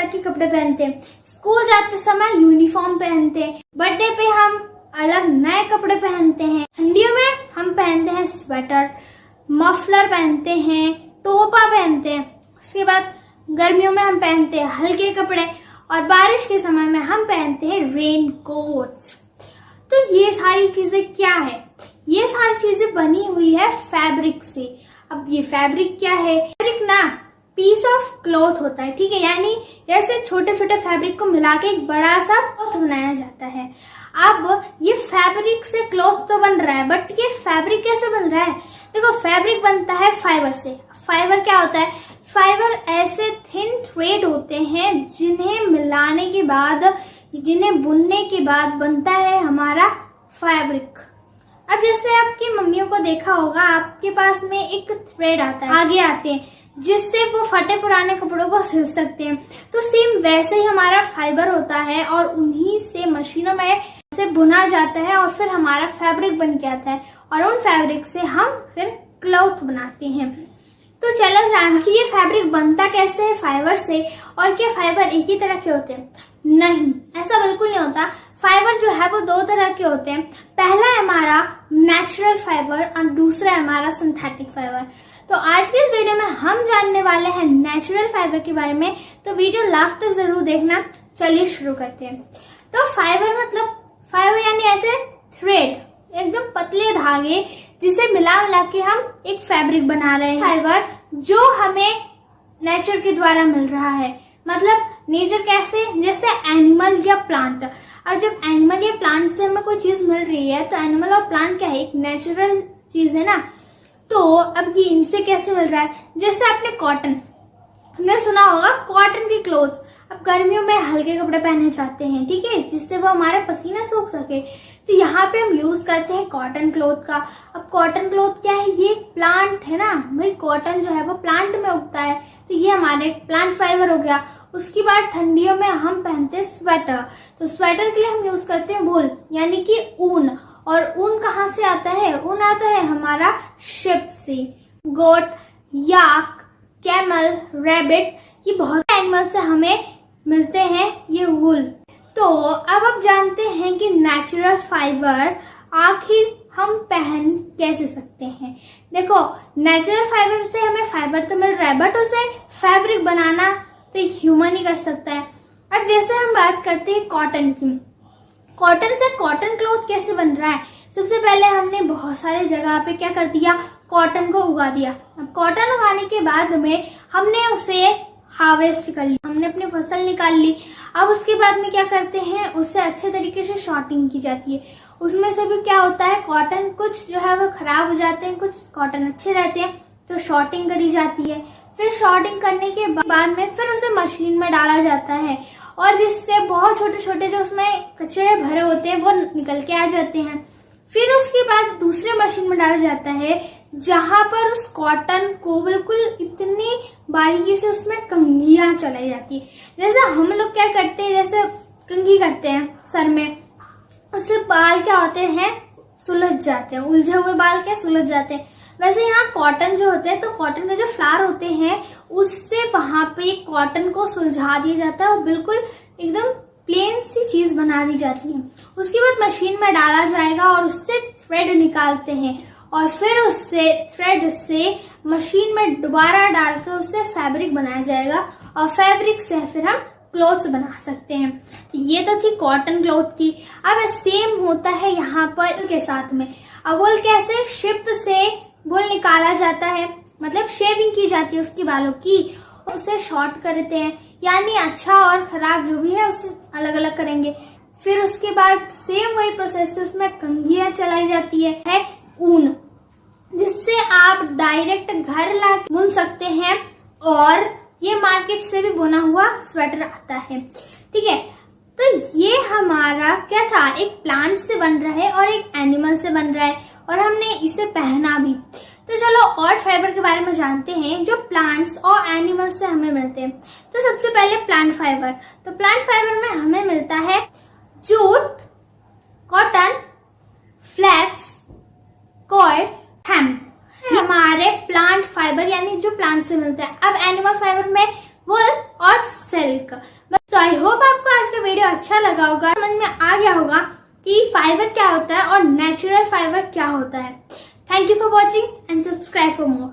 तरह के कपड़े पहनते हैं। स्कूल जाते समय यूनिफॉर्म पहनते हैं, बर्थडे पे हम अलग नए कपड़े पहनते हैं, ठंडियों में हम पहनते हैं स्वेटर, मफलर पहनते हैं, टोपा पहनते हैं। उसके बाद गर्मियों में हम पहनते हैं हल्के कपड़े और बारिश के समय में हम पहनते हैं रेन कोट्स। तो ये सारी चीजें क्या है? ये सारी चीजें बनी हुई है फैब्रिक से। अब ये फैब्रिक क्या है? फैब्रिक ना पीस ऑफ क्लॉथ होता है, ठीक है, यानी जैसे छोटे छोटे फैब्रिक को मिला के एक बड़ा सा क्लॉथ बनाया जाता है। अब ये फैब्रिक से क्लॉथ तो बन रहा है, बट ये फैब्रिक कैसे बन रहा है? देखो, फैब्रिक बनता है फाइबर से। फाइबर क्या होता है? फाइबर ऐसे थिन थ्रेड होते हैं जिन्हें मिलाने के बाद, जिन्हें बुनने के बाद बनता है हमारा फैब्रिक। अब जैसे आपकी मम्मियों को देखा होगा, आपके पास में एक थ्रेड आता है, आगे आते हैं, जिससे वो फटे पुराने कपड़ों को सिल सकते हैं। तो सेम वैसे ही हमारा फाइबर होता है और उन्हीं से मशीनों में से बुना जाता है और फिर हमारा फैब्रिक बन के आता है और उन फैब्रिक से हम फिर क्लॉथ बनाते हैं। तो चलो जान कि ये फैब्रिक बनता कैसे है फाइबर से, और क्या फाइबर एक ही तरह के होते हैं? नहीं, ऐसा बिल्कुल नहीं होता। फाइबर जो है वो दो तरह के होते हैं। पहला है हमारा नेचुरल फाइबर और दूसरा है हमारा सिंथेटिक फाइबर। तो आज के इस वीडियो में हम जानने वाले हैं नेचुरल फाइबर के बारे में, तो वीडियो लास्ट तक जरूर देखना। चलिए शुरू करते हैं। तो फाइबर मतलब, फाइबर यानी ऐसे थ्रेड, एकदम पतले धागे जिसे मिला मिला के हम एक फैब्रिक बना रहे हैं। फाइबर जो हमें नेचर के द्वारा मिल रहा है, मतलब नेचर कैसे? जैसे एनिमल या प्लांट। अब जब एनिमल या प्लांट से हमें कोई चीज मिल रही है तो एनिमल और प्लांट क्या है? एक नेचुरल चीज है ना। तो अब ये इनसे कैसे मिल रहा है? जैसे आपने कॉटन, हमने सुना होगा कॉटन की क्लोथ्स। अब गर्मियों में हल्के कपड़े पहनने चाहते हैं, ठीक है, जिससे वो हमारा पसीना सूख सके, तो यहाँ पे हम यूज करते हैं कॉटन क्लोथ का। अब कॉटन क्लोथ क्या है? ये प्लांट है ना भाई, कॉटन जो है वो प्लांट में उगता है, तो ये हमारे प्लांट फाइबर हो गया। उसके बाद ठंडियों में हम पहनते हैं स्वेटर, तो स्वेटर के लिए हम यूज करते हैं वूल यानी कि ऊन। और ऊन कहाँ से आता है? ऊन आता है हमारा शिप से। गोट, याक, कैमल, रैबिट, ये बहुत एनिमल से हमें मिलते हैं ये वूल। तो अब आप जानते हैं कि नेचुरल फाइबर आखिर हम पहन कैसे सकते हैं। देखो, नेचुरल फाइबर से हमें फाइबर तो मिल रहा है, बट उसे फैब्रिक बनाना तो एक ह्यूमन ही कर सकता है। अब जैसे हम बात करते हैं कॉटन की, कॉटन से कॉटन क्लॉथ कैसे बन रहा है? सबसे पहले हमने बहुत सारे जगह पे क्या कर दिया? कॉटन को उगा दिया। अब कॉटन उगाने के बाद में हमने उसे हार्वेस्ट कर लिया, हमने अपनी फसल निकाल ली। अब उसके बाद में क्या करते हैं? उसे अच्छे तरीके से शॉर्टिंग की जाती है। उसमें से भी क्या होता है? कॉटन कुछ जो है वो खराब हो जाते हैं, कुछ कॉटन अच्छे रहते हैं, तो शॉर्टिंग करी जाती है। फिर शॉर्टिंग करने के बाद में फिर उसे मशीन में डाला जाता है और जिससे बहुत छोटे छोटे जो उसमें कचरे भरे होते हैं वो निकल के आ जाते हैं। फिर उसके बाद दूसरे मशीन में डाला जाता है जहां पर उस कॉटन को बिल्कुल इतनी बारीकी से उसमें कंघियां चलाई जाती है। जैसे हम लोग क्या करते हैं, जैसे कंघी करते हैं सर में, उससे बाल क्या होते हैं? सुलझ जाते हैं, उलझे हुए बाल क्या सुलझ जाते हैं। वैसे यहाँ कॉटन जो होते हैं, तो कॉटन में जो फ्लावर होते हैं उससे वहां पे कॉटन को सुलझा दिया जाता है और बिल्कुल एकदम प्लेन सी चीज बना दी जाती है। उसके बाद मशीन में डाला जाएगा और उससे थ्रेड निकालते हैं और फिर उससे थ्रेड से मशीन में दोबारा डालकर उससे फैब्रिक बनाया जाएगा और फैब्रिक से फिर हम क्लॉथ्स बना सकते हैं। तो ये तो थी कॉटन क्लॉथ की। अब सेम होता है यहाँ पर के साथ में। अब वूल कैसे? शिप से वूल निकाला जाता है, मतलब शेविंग की जाती है उसकी बालों की, उसे शॉर्ट करते हैं, यानी अच्छा और खराब जो भी है उसे अलग अलग करेंगे। फिर उसके बाद सेम वही प्रोसेस, उसमें कंघियां चलाई जाती है ऊन, जिससे आप डायरेक्ट घर ला बुन सकते हैं और ये मार्केट से भी बुना हुआ स्वेटर आता है, ठीक है। तो ये हमारा क्या था? एक प्लांट से बन रहा है और एक एनिमल से बन रहा है और हमने इसे पहना भी। तो चलो और फाइबर के बारे में जानते हैं जो प्लांट्स और एनिमल से हमें मिलते हैं। तो सबसे पहले प्लांट फाइबर। तो प्लांट फाइबर में हमें मिलता है jute, cotton, flax, cord, hemp. हमारे प्लांट फाइबर यानी जो प्लांट से मिलता है। अब एनिमल फाइबर में वूल और सिल्क। मिल्क। बस आई होप आपको आज का वीडियो अच्छा लगा होगा, समझ में आ गया होगा कि फाइबर क्या होता है और नेचुरल फाइबर क्या होता है। Thank you for watching and subscribe for more.